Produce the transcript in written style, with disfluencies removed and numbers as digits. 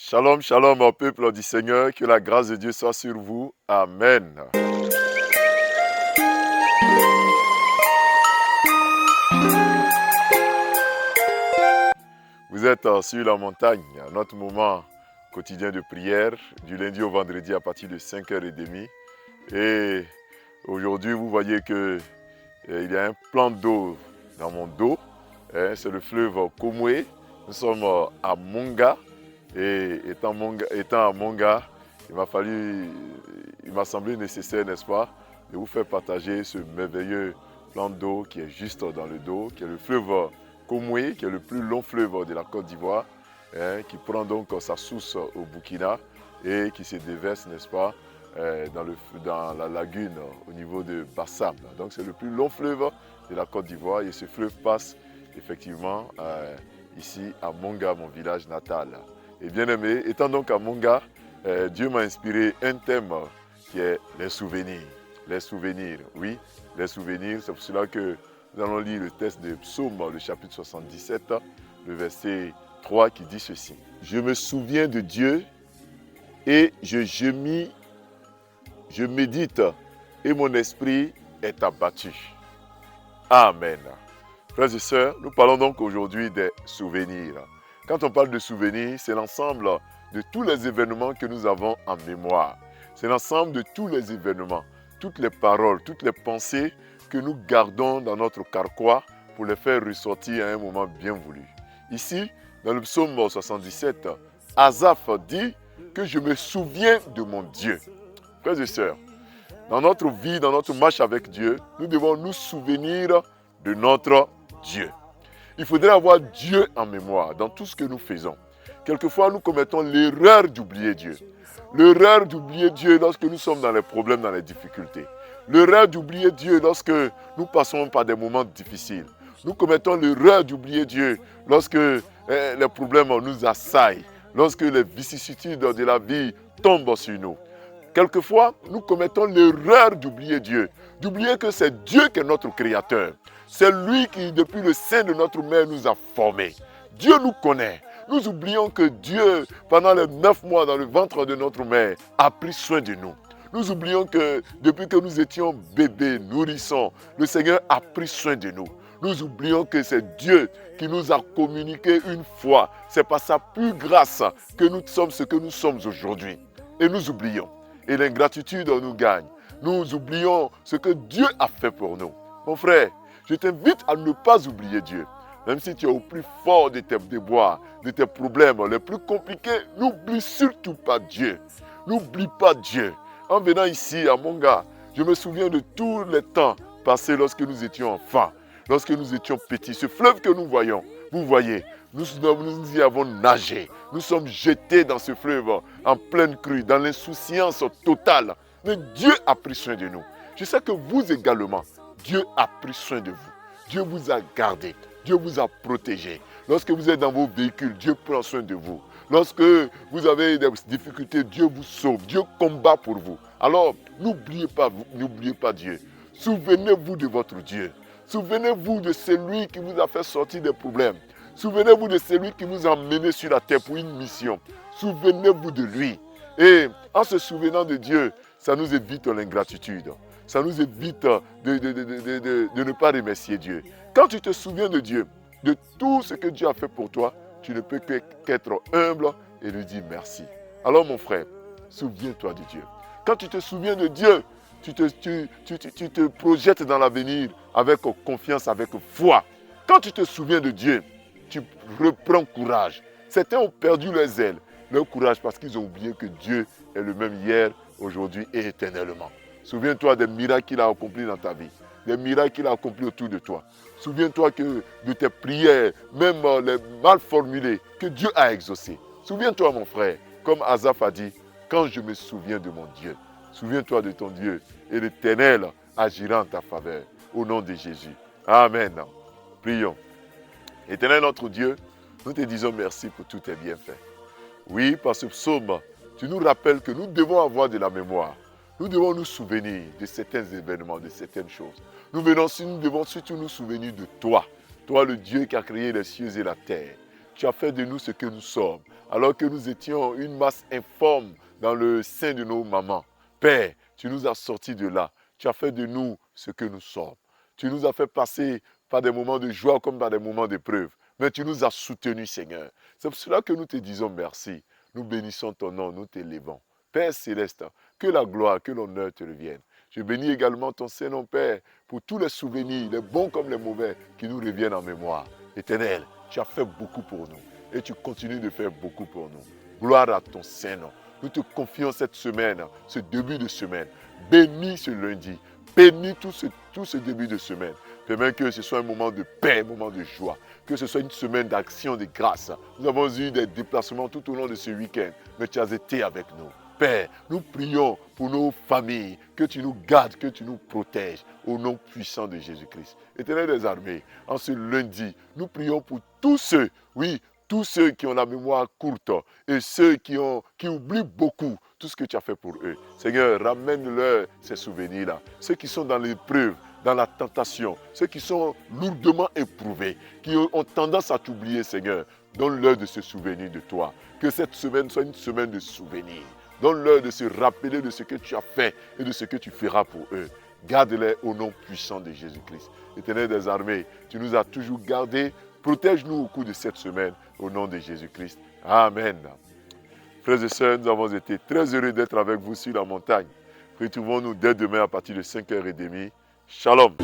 Shalom, shalom au peuple du Seigneur, que la grâce de Dieu soit sur vous. Amen. Vous êtes sur la montagne, notre moment quotidien de prière, du lundi au vendredi à partir de 5h30. Et aujourd'hui, vous voyez qu'il y a un plan d'eau dans mon dos. C'est le fleuve Komwe. Nous sommes à Monga. Et étant à Monga, il m'a semblé nécessaire, n'est-ce pas, de vous faire partager ce merveilleux plan d'eau qui est juste dans le dos, qui est le fleuve Komwe, qui est le plus long fleuve de la Côte d'Ivoire, qui prend donc sa source au Burkina et qui se déverse, n'est-ce pas, dans la lagune au niveau de Bassam. Donc c'est le plus long fleuve de la Côte d'Ivoire et ce fleuve passe effectivement ici à Monga, mon village natal. Et bien aimé, étant donc à Monga, Dieu m'a inspiré un thème qui est les souvenirs. Les souvenirs, oui, les souvenirs. C'est pour cela que nous allons lire le texte de Psaume, le chapitre 77, le verset 3 qui dit ceci. Je me souviens de Dieu et je gémis, je médite et mon esprit est abattu. Amen. Frères et sœurs, nous parlons donc aujourd'hui des souvenirs. Quand on parle de souvenirs, c'est l'ensemble de tous les événements que nous avons en mémoire. C'est l'ensemble de tous les événements, toutes les paroles, toutes les pensées que nous gardons dans notre carquois pour les faire ressortir à un moment bien voulu. Ici, dans le psaume 77, Asaph dit que je me souviens de mon Dieu. Frères et sœurs, dans notre vie, dans notre marche avec Dieu, nous devons nous souvenir de notre Dieu. Il faudrait avoir Dieu en mémoire dans tout ce que nous faisons. Quelquefois, nous commettons l'erreur d'oublier Dieu. L'erreur d'oublier Dieu lorsque nous sommes dans les problèmes, dans les difficultés. L'erreur d'oublier Dieu lorsque nous passons par des moments difficiles. Nous commettons l'erreur d'oublier Dieu lorsque les problèmes nous assaillent, lorsque les vicissitudes de la vie tombent sur nous. Quelquefois, nous commettons l'erreur d'oublier Dieu, d'oublier que c'est Dieu qui est notre Créateur. C'est lui qui, depuis le sein de notre mère, nous a formés. Dieu nous connaît. Nous oublions que Dieu, pendant les 9 mois dans le ventre de notre mère, a pris soin de nous. Nous oublions que depuis que nous étions bébés, nourrissons, le Seigneur a pris soin de nous. Nous oublions que c'est Dieu qui nous a communiqué une foi. C'est par sa pure grâce que nous sommes ce que nous sommes aujourd'hui. Et nous oublions. Et l'ingratitude nous gagne. Nous oublions ce que Dieu a fait pour nous. Mon frère, je t'invite à ne pas oublier Dieu. Même si tu es au plus fort de tes déboires, de tes problèmes les plus compliqués, n'oublie surtout pas Dieu. N'oublie pas Dieu. En venant ici à Monga, je me souviens de tous les temps passés lorsque nous étions enfants, lorsque nous étions petits. Ce fleuve que nous voyons, vous voyez, nous y avons nagé. Nous sommes jetés dans ce fleuve en pleine crue, dans l'insouciance totale. Mais Dieu a pris soin de nous. Je sais que vous également, Dieu a pris soin de vous. Dieu vous a gardé. Dieu vous a protégé. Lorsque vous êtes dans vos véhicules, Dieu prend soin de vous. Lorsque vous avez des difficultés, Dieu vous sauve. Dieu combat pour vous. Alors, n'oubliez pas Dieu. Souvenez-vous de votre Dieu. Souvenez-vous de celui qui vous a fait sortir des problèmes. Souvenez-vous de celui qui vous a emmené sur la terre pour une mission. Souvenez-vous de lui. Et en se souvenant de Dieu, ça nous évite l'ingratitude. Ça nous évite de ne pas remercier Dieu. Quand tu te souviens de Dieu, de tout ce que Dieu a fait pour toi, tu ne peux qu'être humble et lui dire merci. Alors mon frère, souviens-toi de Dieu. Quand tu te souviens de Dieu, tu te projettes dans l'avenir avec confiance, avec foi. Quand tu te souviens de Dieu, tu reprends courage. Certains ont perdu leurs ailes, leur courage parce qu'ils ont oublié que Dieu est le même hier, aujourd'hui et éternellement. Souviens-toi des miracles qu'il a accomplis dans ta vie, des miracles qu'il a accomplis autour de toi. Souviens-toi que de tes prières, même les mal formulées, que Dieu a exaucées. Souviens-toi, mon frère, comme Asaph a dit, quand je me souviens de mon Dieu, souviens-toi de ton Dieu et l'Éternel agira en ta faveur. Au nom de Jésus. Amen. Prions. Éternel notre Dieu, nous te disons merci pour tous tes bienfaits. Oui, par ce psaume, tu nous rappelles que nous devons avoir de la mémoire. Nous devons nous souvenir de certains événements, de certaines choses. Nous devons surtout nous souvenir de toi. Toi, le Dieu qui a créé les cieux et la terre. Tu as fait de nous ce que nous sommes. alors que nous étions une masse informe dans le sein de nos mamans. Père, tu nous as sortis de là. Tu as fait de nous ce que nous sommes. Tu nous as fait passer par des moments de joie comme par des moments d'épreuve. Mais tu nous as soutenus, Seigneur. C'est pour cela que nous te disons merci. Nous bénissons ton nom, nous t'élevons. Père céleste, que la gloire, que l'honneur te reviennent. Je bénis également ton Saint-Nom, Père, pour tous les souvenirs, les bons comme les mauvais, qui nous reviennent en mémoire. Éternel, tu as fait beaucoup pour nous et tu continues de faire beaucoup pour nous. Gloire à ton Saint-Nom. Nous te confions cette semaine, ce début de semaine. Bénis ce lundi. Bénis tout ce début de semaine. Permets que ce soit un moment de paix, un moment de joie. Que ce soit une semaine d'action, de grâce. Nous avons eu des déplacements tout au long de ce week-end, mais tu as été avec nous. Père, nous prions pour nos familles, que tu nous gardes, que tu nous protèges, au nom puissant de Jésus-Christ. Éternel des armées, en ce lundi, nous prions pour tous ceux, oui, tous ceux qui ont la mémoire courte et ceux qui oublient beaucoup tout ce que tu as fait pour eux. Seigneur, ramène-leur ces souvenirs-là. Ceux qui sont dans l'épreuve, dans la tentation, ceux qui sont lourdement éprouvés, qui ont tendance à t'oublier, Seigneur, donne-leur de se souvenir de toi. Que cette semaine soit une semaine de souvenirs. Donne-leur de se rappeler de ce que tu as fait et de ce que tu feras pour eux. Garde-les au nom puissant de Jésus-Christ. Éternel des armées, tu nous as toujours gardés. Protège-nous au cours de cette semaine, au nom de Jésus-Christ. Amen. Frères et sœurs, nous avons été très heureux d'être avec vous sur la montagne. Retrouvons-nous dès demain à partir de 5h30. Shalom.